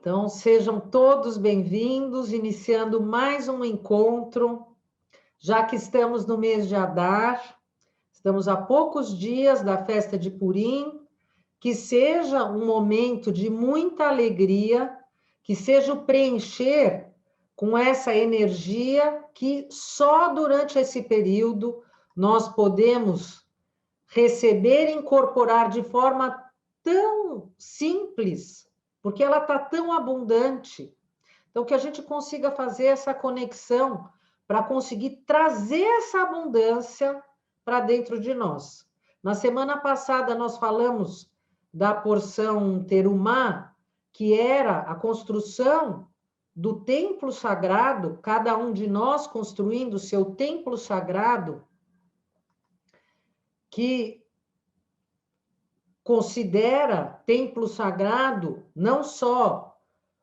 Então, sejam todos bem-vindos, iniciando mais um encontro, já que estamos no mês de Adar, estamos a poucos dias da festa de Purim, que seja um momento de muita alegria, que seja o preencher com essa energia que só durante esse período nós podemos receber e incorporar de forma tão simples, porque ela está tão abundante. Então, que a gente consiga fazer essa conexão para conseguir trazer essa abundância para dentro de nós. Na semana passada, nós falamos da porção Terumá, que era a construção do templo sagrado, cada um de nós construindo o seu templo sagrado, que considera templo sagrado não só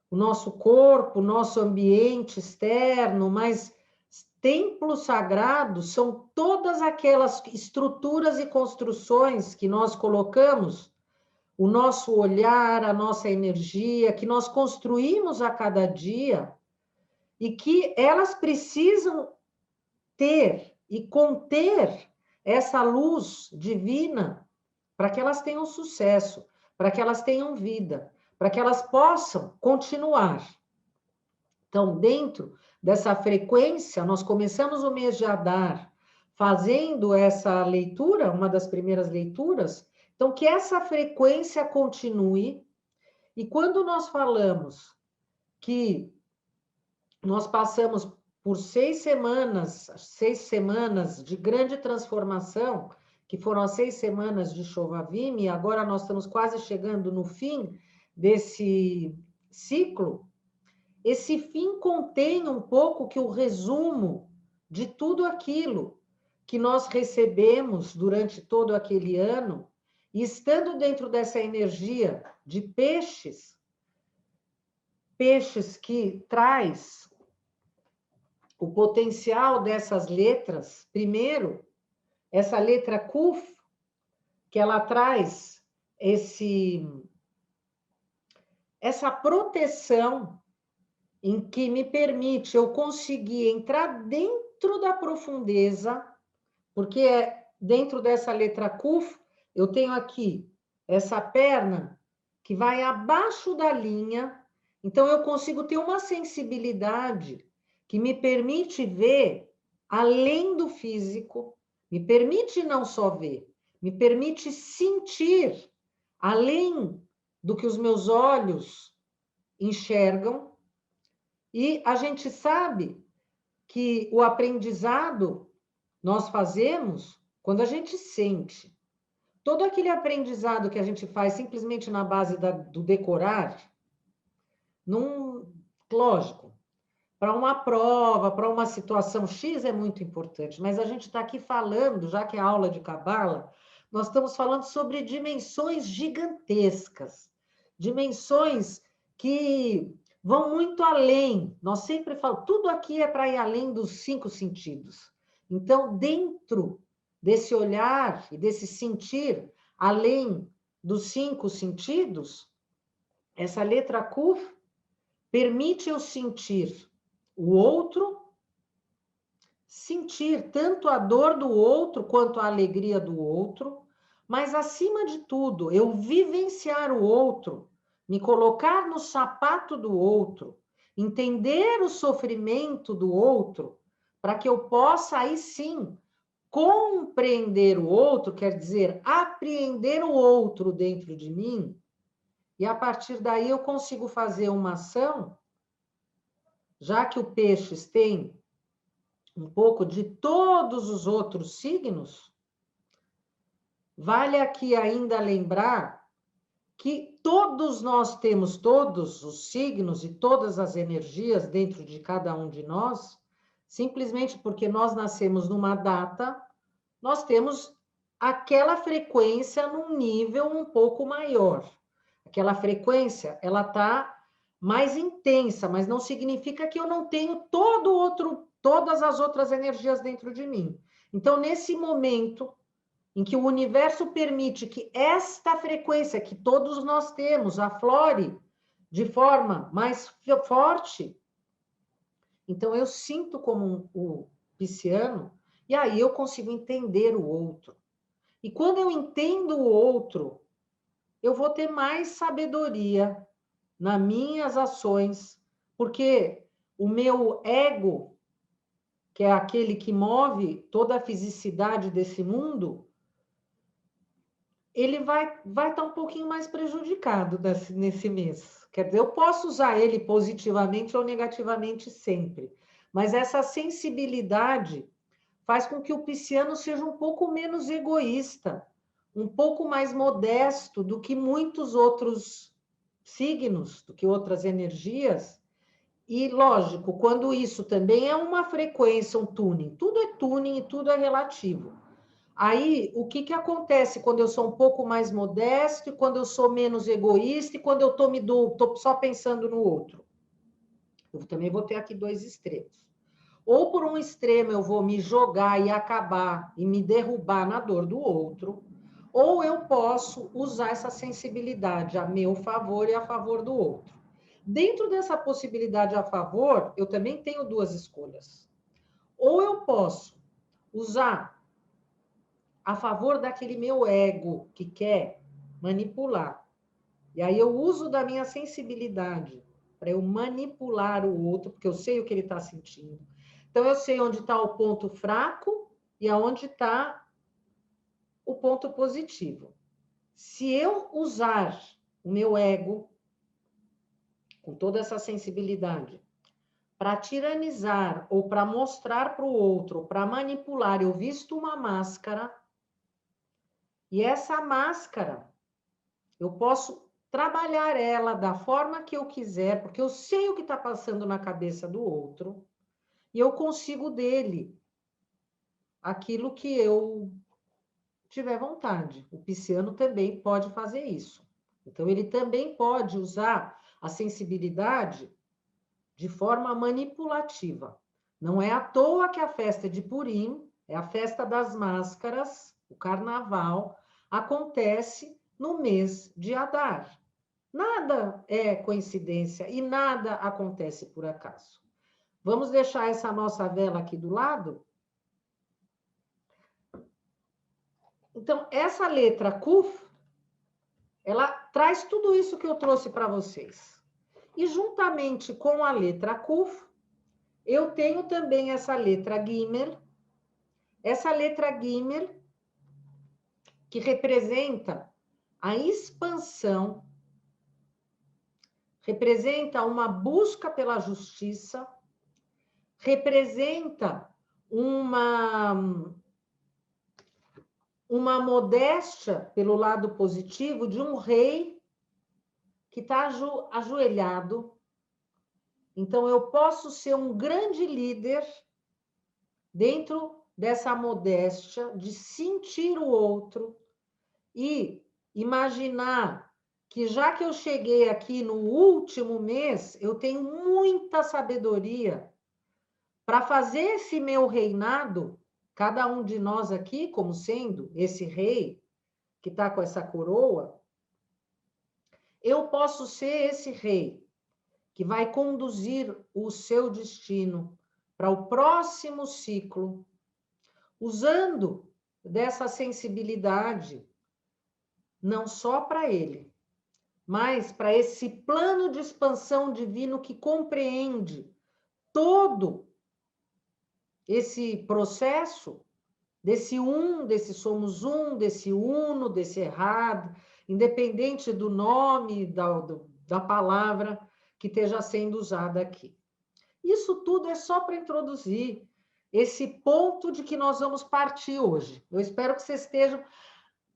o nosso corpo, o nosso ambiente externo, mas templo sagrado são todas aquelas estruturas e construções que nós colocamos, o nosso olhar, a nossa energia, que nós construímos a cada dia e que elas precisam ter e conter essa luz divina para que elas tenham sucesso, para que elas tenham vida, para que elas possam continuar. Então, dentro dessa frequência, nós começamos o mês de Adar fazendo essa leitura, uma das primeiras leituras, então que essa frequência continue, e quando nós falamos que nós passamos por 6 semanas de grande transformação, que foram as 6 semanas de Shovavim, e agora nós estamos quase chegando no fim desse ciclo, esse fim contém um pouco que o resumo de tudo aquilo que nós recebemos durante todo aquele ano, e estando dentro dessa energia de peixes que traz o potencial dessas letras, primeiro, essa letra Kuf, que ela traz essa proteção em que me permite eu conseguir entrar dentro da profundeza, porque dentro dessa letra Kuf, eu tenho aqui essa perna que vai abaixo da linha, então eu consigo ter uma sensibilidade que me permite ver além do físico, me permite não só ver, me permite sentir além do que os meus olhos enxergam. E a gente sabe que o aprendizado nós fazemos quando a gente sente. Todo aquele aprendizado que a gente faz simplesmente na base do decorar, lógico, para uma prova, para uma situação X é muito importante, mas a gente está aqui falando, já que é aula de Cabala, nós estamos falando sobre dimensões gigantescas, dimensões que vão muito além. Nós sempre falamos, tudo aqui é para ir além dos 5 sentidos. Então, dentro desse olhar e desse sentir, além dos 5 sentidos, essa letra Kuf permite eu sentir o outro, sentir tanto a dor do outro quanto a alegria do outro, mas, acima de tudo, eu vivenciar o outro, me colocar no sapato do outro, entender o sofrimento do outro, para que eu possa, aí sim, compreender o outro, quer dizer, apreender o outro dentro de mim, e a partir daí eu consigo fazer uma ação, já que o peixes tem um pouco de todos os outros signos, vale aqui ainda lembrar que todos nós temos todos os signos e todas as energias dentro de cada um de nós, simplesmente porque nós nascemos numa data, nós temos aquela frequência num nível um pouco maior. Aquela frequência, ela está mais intensa, mas não significa que eu não tenho todas as outras energias dentro de mim. Então, nesse momento em que o universo permite que esta frequência que todos nós temos aflore de forma mais forte. Então, eu sinto como o pisciano, e aí eu consigo entender o outro. E quando eu entendo o outro, eu vou ter mais sabedoria nas minhas ações, porque o meu ego, que é aquele que move toda a fisicidade desse mundo, ele vai estar um pouquinho mais prejudicado nesse mês. Quer dizer, eu posso usar ele positivamente ou negativamente sempre, mas essa sensibilidade faz com que o pisciano seja um pouco menos egoísta, um pouco mais modesto do que muitos outros signos, do que outras energias. E, lógico, quando isso também é uma frequência, um tuning e tudo é relativo. Aí, o que acontece quando eu sou um pouco mais modesto, e quando eu sou menos egoísta, e quando eu estou só pensando no outro? Eu também vou ter aqui dois extremos. Ou por um extremo eu vou me jogar e acabar e me derrubar na dor do outro, ou eu posso usar essa sensibilidade a meu favor e a favor do outro. Dentro dessa possibilidade a favor, eu também tenho duas escolhas. Ou eu posso usar a favor daquele meu ego que quer manipular. E aí eu uso da minha sensibilidade para eu manipular o outro, porque eu sei o que ele está sentindo. Então, eu sei onde está o ponto fraco e aonde está o ponto positivo. Se eu usar o meu ego, com toda essa sensibilidade, para tiranizar ou para mostrar para o outro, para manipular, eu visto uma máscara, e essa máscara, eu posso trabalhar ela da forma que eu quiser, porque eu sei o que está passando na cabeça do outro, e eu consigo dele aquilo que eu tiver vontade. O pisciano também pode fazer isso. Então, ele também pode usar a sensibilidade de forma manipulativa. Não é à toa que a festa de Purim, é a festa das máscaras, o carnaval, acontece no mês de Adar. Nada é coincidência e nada acontece por acaso. Vamos deixar essa nossa vela aqui do lado? Então, essa letra Kuf, ela traz tudo isso que eu trouxe para vocês. E juntamente com a letra Kuf, eu tenho também essa letra Gimel. Essa letra Gimel, que representa a expansão, representa uma busca pela justiça, representa uma modéstia pelo lado positivo de um rei que está ajoelhado. Então, eu posso ser um grande líder dentro dessa modéstia de sentir o outro e imaginar que já que eu cheguei aqui no último mês, eu tenho muita sabedoria para fazer esse meu reinado, cada um de nós aqui, como sendo esse rei que está com essa coroa, eu posso ser esse rei que vai conduzir o seu destino para o próximo ciclo, usando dessa sensibilidade, não só para ele, mas para esse plano de expansão divino que compreende todo esse processo desse somos um, desse uno, desse errado, independente do nome, da palavra que esteja sendo usada aqui. Isso tudo é só para introduzir esse ponto de que nós vamos partir hoje. Eu espero que vocês estejam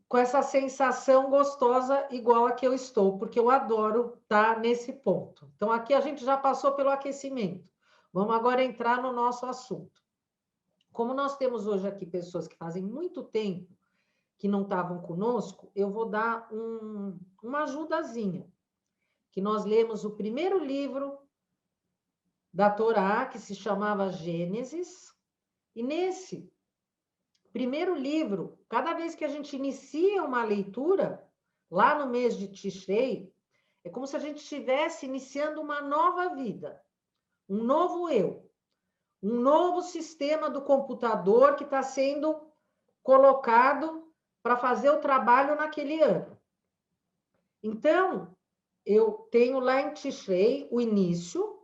com essa sensação gostosa igual a que eu estou, porque eu adoro estar nesse ponto. Então, aqui a gente já passou pelo aquecimento. Vamos agora entrar no nosso assunto. Como nós temos hoje aqui pessoas que fazem muito tempo que não estavam conosco, eu vou dar uma ajudazinha. Que nós lemos o primeiro livro da Torá, que se chamava Gênesis, e nesse primeiro livro, cada vez que a gente inicia uma leitura, lá no mês de Tishrei, É como se a gente estivesse iniciando uma nova vida, um novo eu, um novo sistema do computador que está sendo colocado para fazer o trabalho naquele ano. Então, eu tenho lá em Tishrei o início,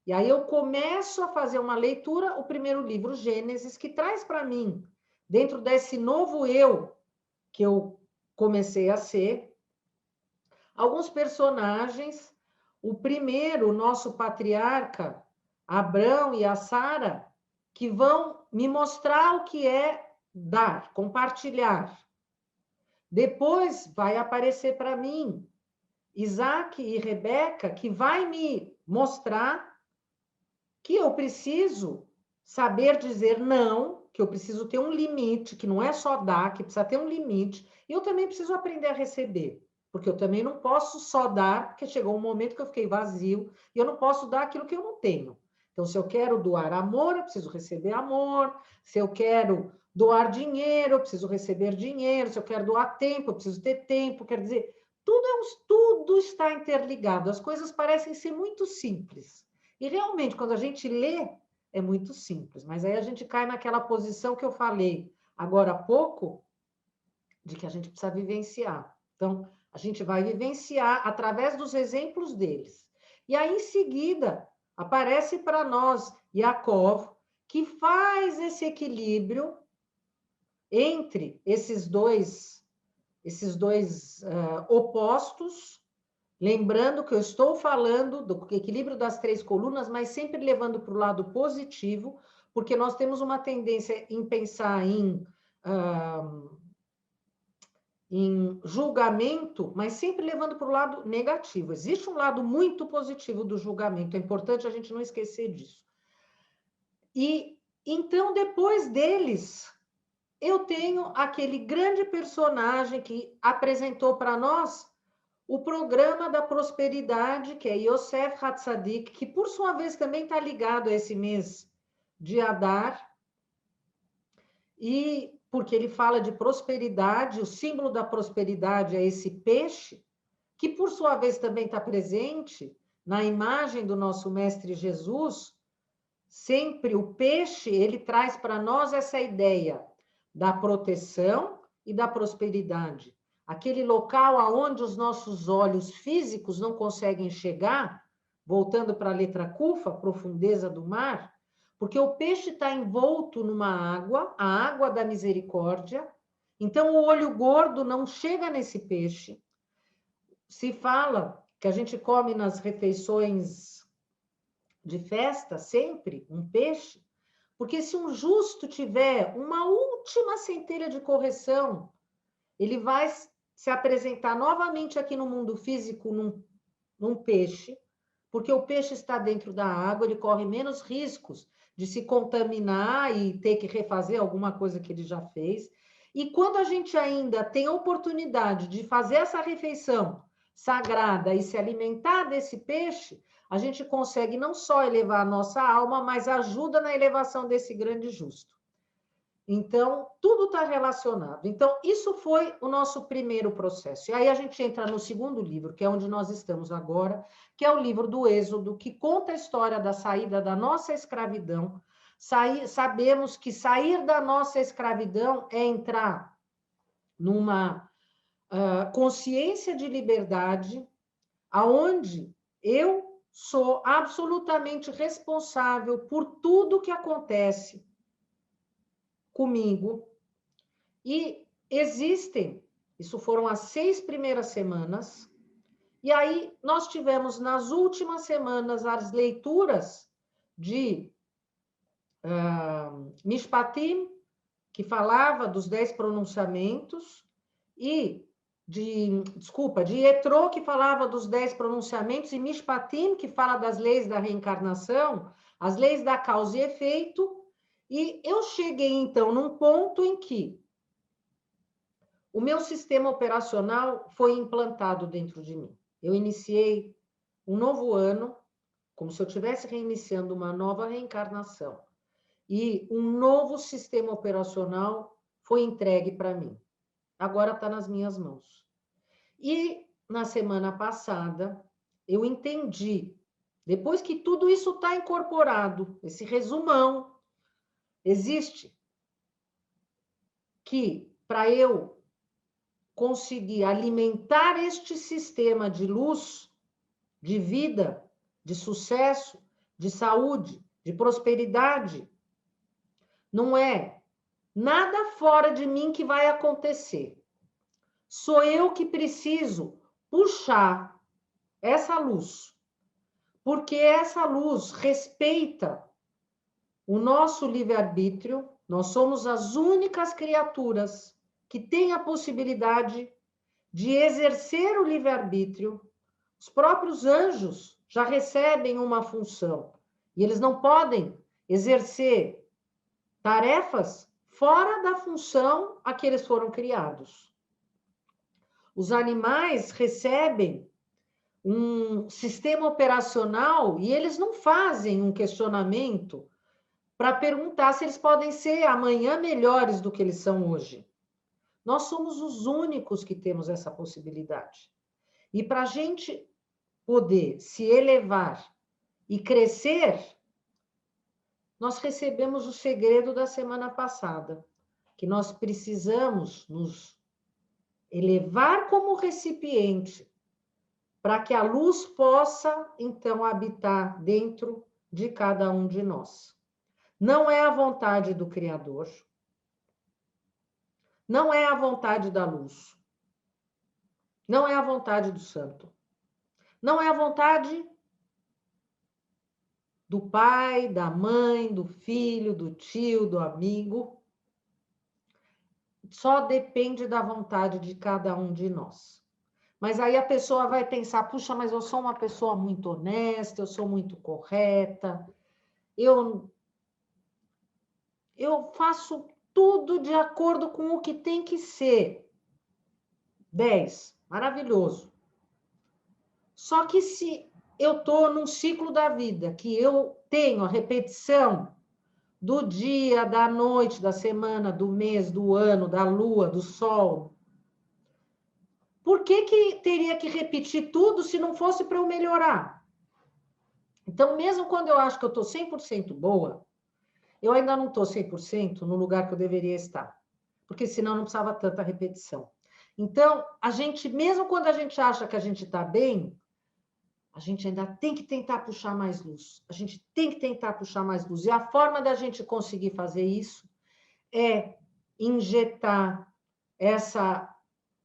e aí eu começo a fazer uma leitura, o primeiro livro, Gênesis, que traz para mim, dentro desse novo eu que eu comecei a ser, alguns personagens. O primeiro, o nosso patriarca, Abrão e a Sara, que vão me mostrar o que é dar, compartilhar. Depois vai aparecer para mim Isaac e Rebeca, que vai me mostrar que eu preciso saber dizer não, que eu preciso ter um limite, que não é só dar, que precisa ter um limite. E eu também preciso aprender a receber, porque eu também não posso só dar, porque chegou um momento que eu fiquei vazio e eu não posso dar aquilo que eu não tenho. Então, se eu quero doar amor, eu preciso receber amor. Se eu quero doar dinheiro, eu preciso receber dinheiro. Se eu quero doar tempo, eu preciso ter tempo. Quer dizer, tudo está interligado. As coisas parecem ser muito simples. E realmente, quando a gente lê, é muito simples. Mas aí a gente cai naquela posição que eu falei agora há pouco, de que a gente precisa vivenciar. Então, a gente vai vivenciar através dos exemplos deles. E aí, em seguida, aparece para nós Yaakov, que faz esse equilíbrio entre esses dois opostos, lembrando que eu estou falando do equilíbrio das três colunas, mas sempre levando para o lado positivo, porque nós temos uma tendência em pensar em julgamento, mas sempre levando para o lado negativo. Existe um lado muito positivo do julgamento, é importante a gente não esquecer disso. E então, depois deles, eu tenho aquele grande personagem que apresentou para nós o programa da prosperidade, que é Yosef Hatzadik, que por sua vez também está ligado a esse mês de Adar, e porque ele fala de prosperidade, o símbolo da prosperidade é esse peixe, que por sua vez também está presente na imagem do nosso Mestre Jesus. Sempre o peixe, ele traz para nós essa ideia da proteção e da prosperidade. Aquele local aonde os nossos olhos físicos não conseguem chegar, voltando para a letra Cufa, profundeza do mar, porque o peixe está envolto numa água, a água da misericórdia, então o olho gordo não chega nesse peixe. Se fala que a gente come nas refeições de festa sempre um peixe, porque se um justo tiver uma última centelha de correção, ele vai se apresentar novamente aqui no mundo físico num peixe, porque o peixe está dentro da água, ele corre menos riscos de se contaminar e ter que refazer alguma coisa que ele já fez. E quando a gente ainda tem a oportunidade de fazer essa refeição sagrada e se alimentar desse peixe, a gente consegue não só elevar a nossa alma, mas ajuda na elevação desse grande justo. Então, tudo está relacionado. Então, isso foi o nosso primeiro processo. E aí a gente entra no segundo livro, que é onde nós estamos agora, que é o livro do Êxodo, que conta a história da saída da nossa escravidão. Sabemos que sair da nossa escravidão é entrar numa consciência de liberdade, aonde eu sou absolutamente responsável por tudo que acontece comigo. E existem, isso foram as 6 primeiras semanas, e aí nós tivemos nas últimas semanas as leituras de Mishpatim, que falava dos 10 pronunciamentos, e de Yetrô, que falava dos 10 pronunciamentos, e Mishpatim, que fala das leis da reencarnação, as leis da causa e efeito. E eu cheguei, então, num ponto em que o meu sistema operacional foi implantado dentro de mim. Eu iniciei um novo ano, como se eu estivesse reiniciando uma nova reencarnação. E um novo sistema operacional foi entregue para mim. Agora está nas minhas mãos. E na semana passada, eu entendi, depois que tudo isso está incorporado, esse resumão existe, que para eu conseguir alimentar este sistema de luz, de vida, de sucesso, de saúde, de prosperidade, não é nada fora de mim que vai acontecer. Sou eu que preciso puxar essa luz, porque essa luz respeita o nosso livre-arbítrio. Nós somos as únicas criaturas que têm a possibilidade de exercer o livre-arbítrio. Os próprios anjos já recebem uma função e eles não podem exercer tarefas fora da função a que eles foram criados. Os animais recebem um sistema operacional e eles não fazem um questionamento para perguntar se eles podem ser amanhã melhores do que eles são hoje. Nós somos os únicos que temos essa possibilidade. E para a gente poder se elevar e crescer, nós recebemos o segredo da semana passada, que nós precisamos nos elevar como recipiente para que a luz possa, então, habitar dentro de cada um de nós. Não é a vontade do Criador, não é a vontade da luz, não é a vontade do santo, não é a vontade do pai, da mãe, do filho, do tio, do amigo. Só depende da vontade de cada um de nós. Mas aí a pessoa vai pensar, puxa, mas eu sou uma pessoa muito honesta, eu sou muito correta, eu faço tudo de acordo com o que tem que ser. 10, maravilhoso. Só que se eu estou num ciclo da vida, que eu tenho a repetição do dia, da noite, da semana, do mês, do ano, da lua, do sol, por que teria que repetir tudo se não fosse para eu melhorar? Então, mesmo quando eu acho que eu estou 100% boa, eu ainda não estou 100% no lugar que eu deveria estar, porque senão não precisava tanta repetição. Então, a gente, mesmo quando a gente acha que a gente está bem, a gente ainda tem que tentar puxar mais luz. A gente tem que tentar puxar mais luz. E a forma da gente conseguir fazer isso é injetar essa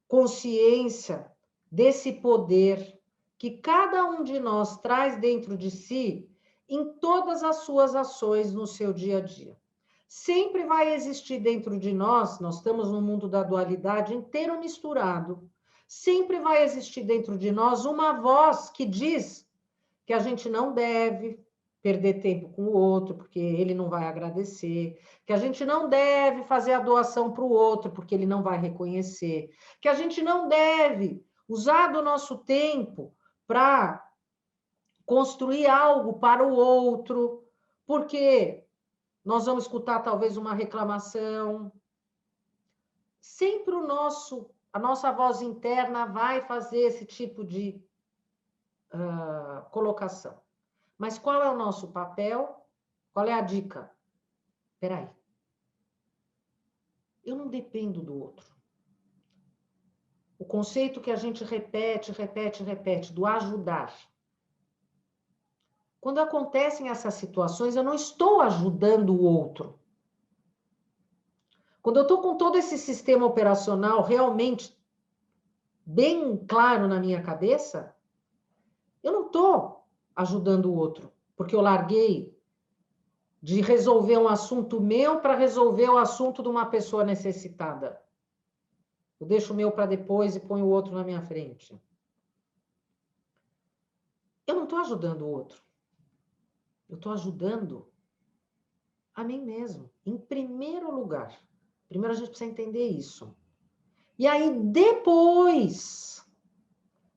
consciência desse poder que cada um de nós traz dentro de si em todas as suas ações no seu dia a dia. Sempre vai existir dentro de nós, nós estamos no mundo da dualidade inteiro misturado, sempre vai existir dentro de nós uma voz que diz que a gente não deve perder tempo com o outro, porque ele não vai agradecer, que a gente não deve fazer a doação para o outro, porque ele não vai reconhecer, que a gente não deve usar do nosso tempo para construir algo para o outro, porque nós vamos escutar talvez uma reclamação. Sempre a nossa voz interna vai fazer esse tipo de colocação. Mas qual é o nosso papel? Qual é a dica? Espera aí. Eu não dependo do outro. O conceito que a gente repete, do ajudar. Quando acontecem essas situações, eu não estou ajudando o outro. Quando eu estou com todo esse sistema operacional realmente bem claro na minha cabeça, eu não estou ajudando o outro, porque eu larguei de resolver um assunto meu para resolver o assunto de uma pessoa necessitada. Eu deixo o meu para depois e ponho o outro na minha frente. Eu não estou ajudando o outro. Eu estou ajudando a mim mesmo, em primeiro lugar. Primeiro a gente precisa entender isso. E aí depois,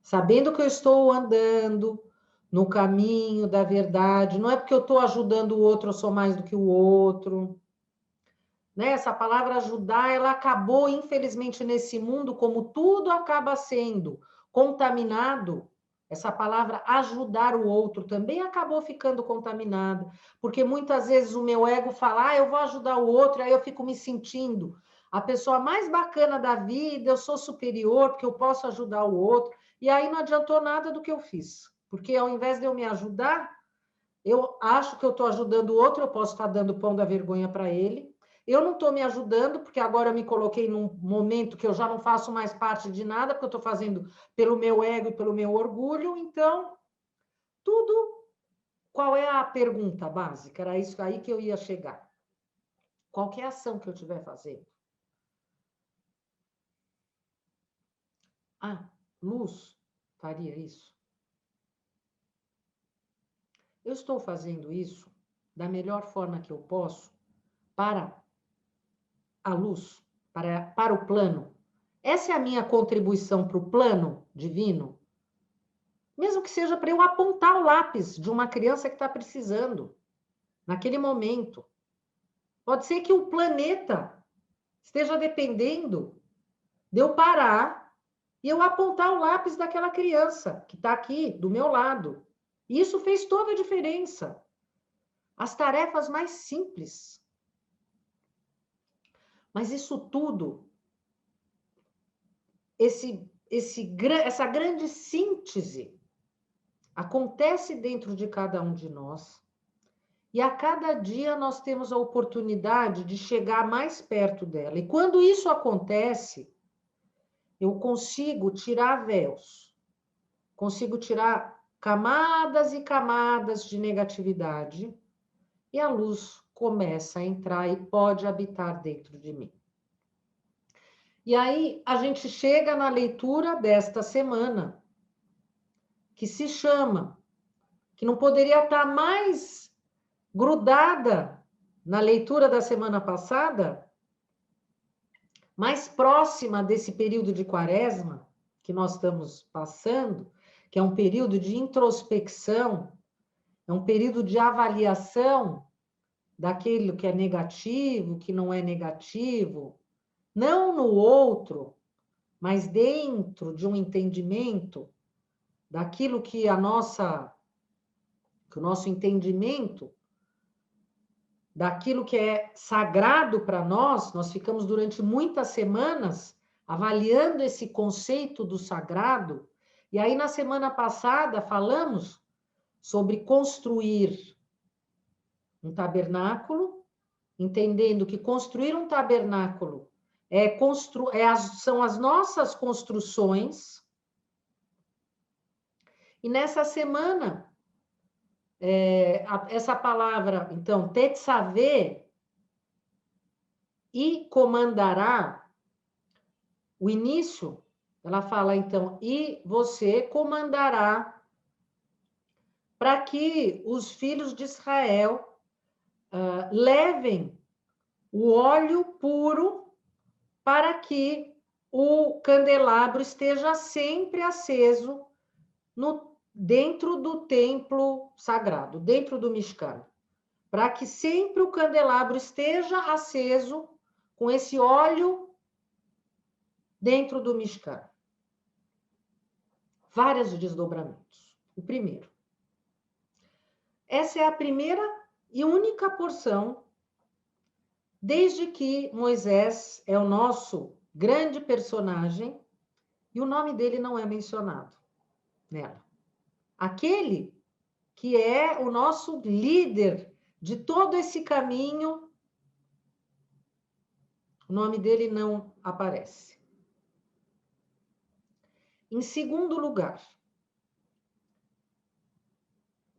sabendo que eu estou andando no caminho da verdade, não é porque eu estou ajudando o outro, eu sou mais do que o outro. Né? Essa palavra ajudar, ela acabou, infelizmente, nesse mundo, como tudo acaba sendo contaminado, essa palavra ajudar o outro também acabou ficando contaminada, porque muitas vezes o meu ego fala, eu vou ajudar o outro, aí eu fico me sentindo a pessoa mais bacana da vida, eu sou superior, porque eu posso ajudar o outro, e aí não adiantou nada do que eu fiz, porque ao invés de eu me ajudar, eu acho que eu estou ajudando o outro, eu posso estar dando pão da vergonha para ele. Eu não estou me ajudando, porque agora eu me coloquei num momento que eu já não faço mais parte de nada, porque eu estou fazendo pelo meu ego e pelo meu orgulho. Então, tudo. Qual é a pergunta básica? Era isso aí que eu ia chegar. Qualquer ação que eu estiver fazendo. Luz faria isso? Eu estou fazendo isso da melhor forma que eu posso para a luz, para o plano. Essa é a minha contribuição para o plano divino, mesmo que seja para eu apontar o lápis de uma criança que está precisando, naquele momento. Pode ser que o planeta esteja dependendo de eu parar e eu apontar o lápis daquela criança que está aqui do meu lado. E isso fez toda a diferença. As tarefas mais simples. Mas isso tudo, essa grande síntese acontece dentro de cada um de nós. E a cada dia nós temos a oportunidade de chegar mais perto dela. E quando isso acontece, eu consigo tirar véus, consigo tirar camadas e camadas de negatividade, e a luz começa a entrar e pode habitar dentro de mim. E aí a gente chega na leitura desta semana, que se chama, que não poderia estar mais grudada na leitura da semana passada, mais próxima desse período de quaresma que nós estamos passando, que é um período de introspecção, é um período de avaliação daquilo que é negativo, que não é negativo, não no outro, mas dentro de um entendimento daquilo que o nosso entendimento daquilo que é sagrado para nós, nós ficamos durante muitas semanas avaliando esse conceito do sagrado, e aí na semana passada falamos sobre construir um tabernáculo, entendendo que construir um tabernáculo são as nossas construções, e nessa semana essa palavra, então, Tetzaveh, e comandará, o início, ela fala, então, e você comandará para que os filhos de Israel levem o óleo puro para que o candelabro esteja sempre aceso dentro do templo sagrado, dentro do Mishkan, para que sempre o candelabro esteja aceso com esse óleo dentro do Mishkan. Vários desdobramentos. O primeiro. Essa é a primeira e única porção, desde que Moisés é o nosso grande personagem e o nome dele não é mencionado nela. Aquele que é o nosso líder de todo esse caminho, o nome dele não aparece. Em segundo lugar,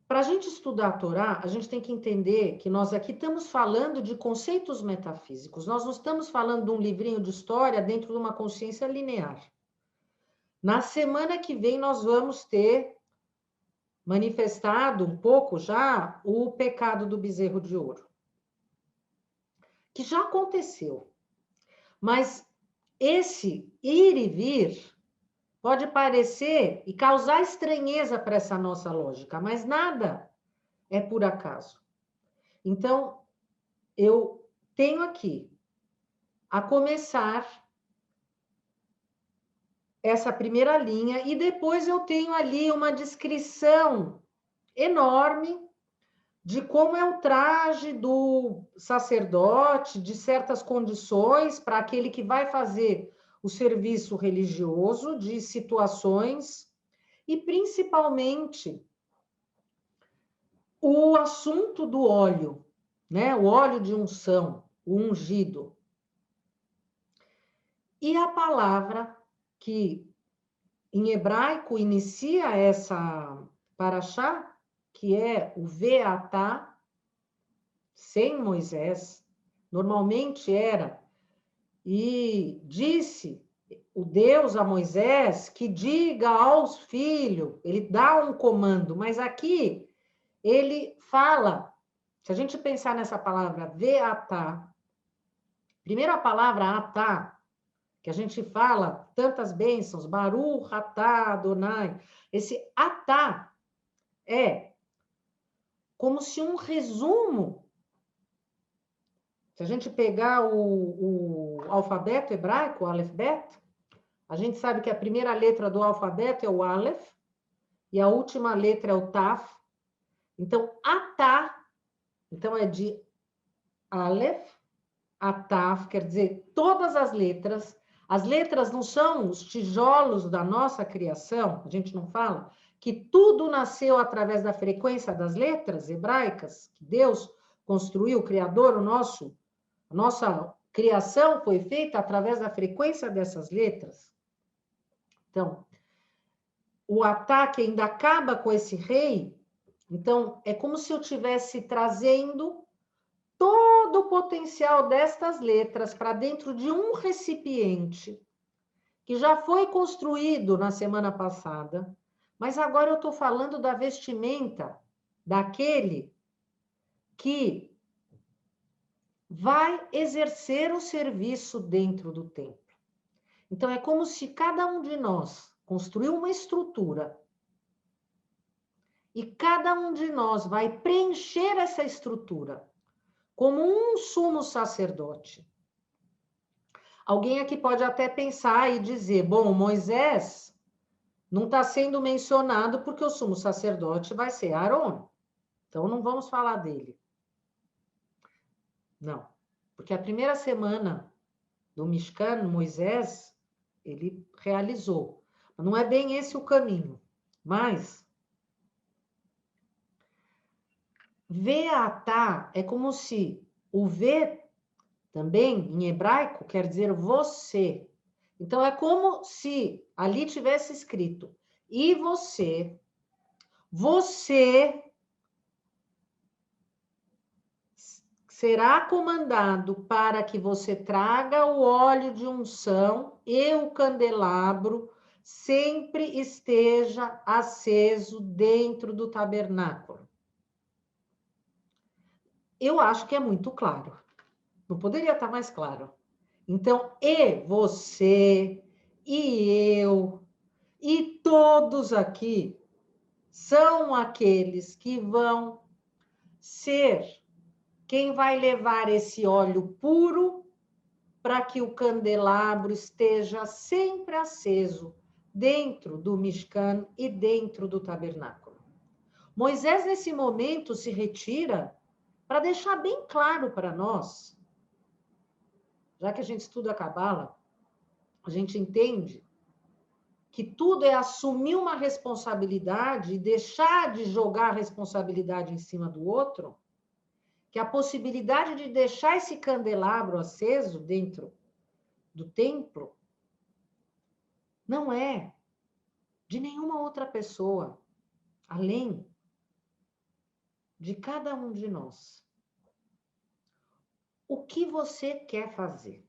para a gente estudar a Torá, a gente tem que entender que nós aqui estamos falando de conceitos metafísicos. Nós não estamos falando de um livrinho de história dentro de uma consciência linear. Na semana que vem, nós vamos ter manifestado um pouco já o pecado do bezerro de ouro, que já aconteceu. Mas esse ir e vir pode parecer e causar estranheza para essa nossa lógica, mas nada é por acaso. Então, eu tenho aqui, a começar, essa primeira linha, e depois eu tenho ali uma descrição enorme de como é o traje do sacerdote, de certas condições para aquele que vai fazer o serviço religioso, de situações, e principalmente o assunto do óleo, né? O óleo de unção, o ungido. E a palavra que em hebraico inicia essa paraxá, que é o Veatá, sem Moisés, normalmente era, e disse o Deus a Moisés que diga aos filhos, ele dá um comando, mas aqui ele fala, se a gente pensar nessa palavra Veatá, primeira palavra atá, que a gente fala tantas bênçãos, Baruch atá Adonai, esse atá é como se um resumo. Se a gente pegar o alfabeto hebraico, o Aleph Bet, a gente sabe que a primeira letra do alfabeto é o Aleph e a última letra é o Taf. Então, Atá, então é de Aleph a Taf, quer dizer, todas as letras. As letras não são os tijolos da nossa criação, a gente não fala que tudo nasceu através da frequência das letras hebraicas, que Deus construiu, o Criador, a nossa criação foi feita através da frequência dessas letras. Então, o ataque ainda acaba com esse rei. Então, é como se eu estivesse trazendo todo o potencial destas letras para dentro de um recipiente que já foi construído na semana passada, mas agora eu estou falando da vestimenta daquele que vai exercer o serviço dentro do templo. Então, é como se cada um de nós construiu uma estrutura e cada um de nós vai preencher essa estrutura como um sumo sacerdote. Alguém aqui pode até pensar e dizer, bom, Moisés não está sendo mencionado porque o sumo sacerdote vai ser Arão. Então, não vamos falar dele. Não, porque a primeira semana do Mishkan, Moisés, ele realizou. Não é bem esse o caminho, mas Veatá é como se o Ve também, em hebraico, quer dizer você. Então, é como se ali tivesse escrito, e você será comandado para que você traga o óleo de unção e o candelabro sempre esteja aceso dentro do tabernáculo. Eu acho que é muito claro. Não poderia estar mais claro. Então, e você, e eu, e todos aqui são aqueles que vão ser quem vai levar esse óleo puro para que o candelabro esteja sempre aceso dentro do Mishkan e dentro do tabernáculo. Moisés, nesse momento, se retira para deixar bem claro para nós, já que a gente estuda a Cabala, a gente entende que tudo é assumir uma responsabilidade e deixar de jogar a responsabilidade em cima do outro, que a possibilidade de deixar esse candelabro aceso dentro do templo não é de nenhuma outra pessoa, além de cada um de nós. O que você quer fazer?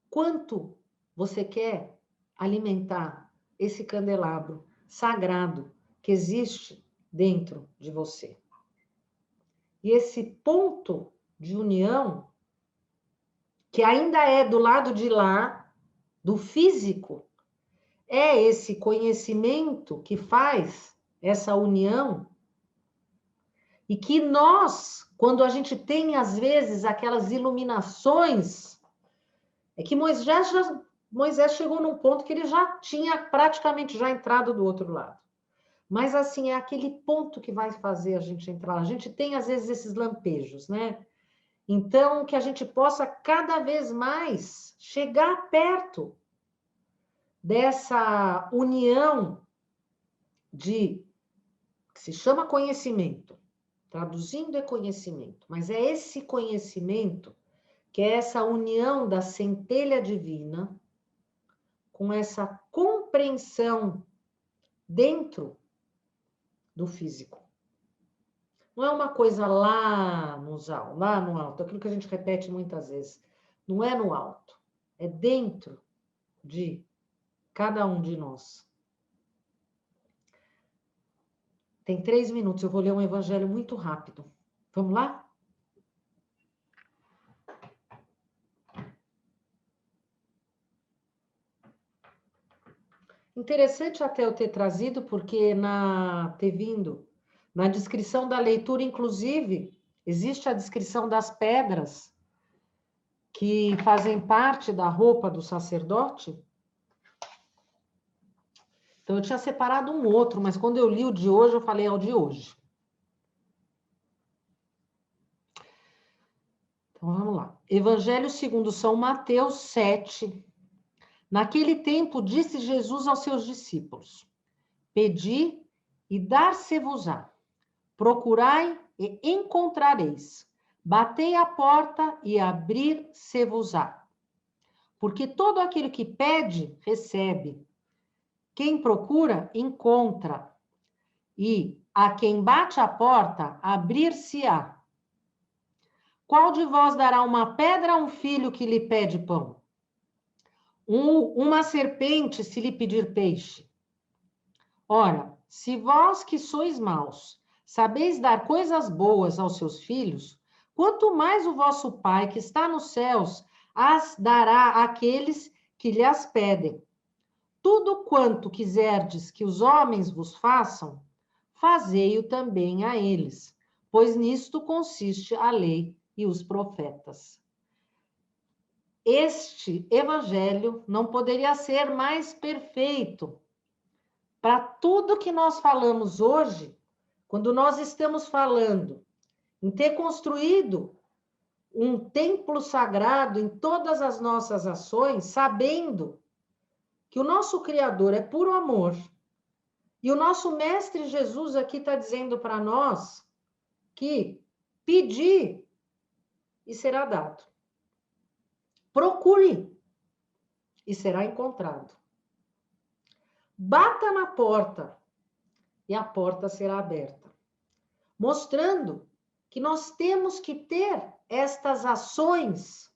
Quanto você quer alimentar esse candelabro sagrado que existe dentro de você? E esse ponto de união, que ainda é do lado de lá, do físico, é esse conhecimento que faz essa união e que nós, quando a gente tem, às vezes, aquelas iluminações, é que Moisés Moisés chegou num ponto que ele já tinha praticamente já entrado do outro lado. Mas, assim, é aquele ponto que vai fazer a gente entrar. A gente tem, às vezes, esses lampejos, né? Então, que a gente possa cada vez mais chegar perto dessa união que se chama conhecimento. Traduzindo é conhecimento, mas é esse conhecimento que é essa união da centelha divina com essa compreensão dentro do físico. Não é uma coisa lá no alto, aquilo que a gente repete muitas vezes. Não é no alto, é dentro de cada um de nós. Tem 3 minutos, eu vou ler um evangelho muito rápido. Vamos lá? Interessante até eu ter trazido, porque ter vindo na descrição da leitura, inclusive, existe a descrição das pedras que fazem parte da roupa do sacerdote. Então, eu tinha separado um outro, mas quando eu li o de hoje, eu falei, é o de hoje. Então, vamos lá. Evangelho segundo São Mateus 7. Naquele tempo, disse Jesus aos seus discípulos, pedi e dar-se-vos-á. Procurai e encontrareis. Batei a porta e abrir-se-vos-á. Porque todo aquele que pede, recebe. Quem procura, encontra. E a quem bate a porta, abrir-se-á. Qual de vós dará uma pedra a um filho que lhe pede pão? Uma serpente se lhe pedir peixe? Ora, se vós que sois maus, sabeis dar coisas boas aos seus filhos, quanto mais o vosso Pai que está nos céus as dará àqueles que lhe as pedem. Tudo quanto quiserdes que os homens vos façam, fazei-o também a eles, pois nisto consiste a lei e os profetas. Este evangelho não poderia ser mais perfeito para tudo que nós falamos hoje, quando nós estamos falando em ter construído um templo sagrado em todas as nossas ações, sabendo que o nosso Criador é puro amor. E o nosso Mestre Jesus aqui está dizendo para nós que pedir e será dado. Procure e será encontrado. Bata na porta e a porta será aberta. Mostrando que nós temos que ter estas ações.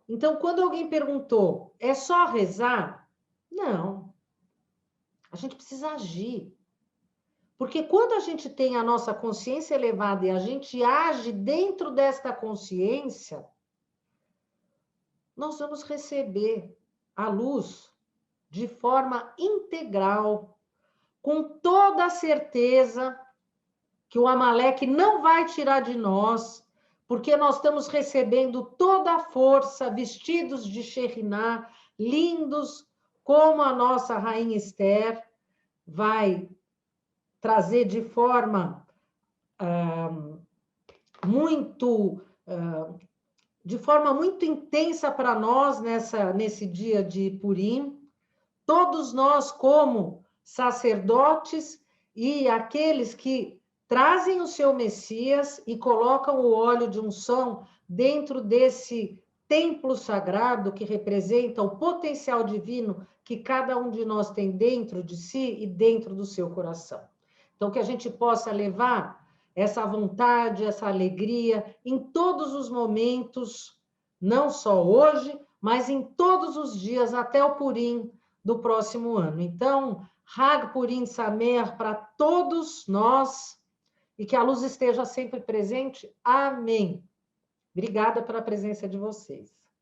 Então, quando alguém perguntou, é só rezar? Não. A gente precisa agir. Porque quando a gente tem a nossa consciência elevada e a gente age dentro desta consciência, nós vamos receber a luz de forma integral, com toda a certeza que o Amaleque não vai tirar de nós, porque nós estamos recebendo toda a força, vestidos de Shekhinah, lindos, como a nossa Rainha Esther vai trazer de forma muito intensa para nós nesse dia de Purim. Todos nós, como sacerdotes e aqueles que trazem o seu Messias e colocam o óleo de unção dentro desse templo sagrado que representa o potencial divino que cada um de nós tem dentro de si e dentro do seu coração. Então, que a gente possa levar essa vontade, essa alegria em todos os momentos, não só hoje, mas em todos os dias até o Purim do próximo ano. Então, Hag Purim Samer para todos nós e que a luz esteja sempre presente. Amém. Obrigada pela presença de vocês.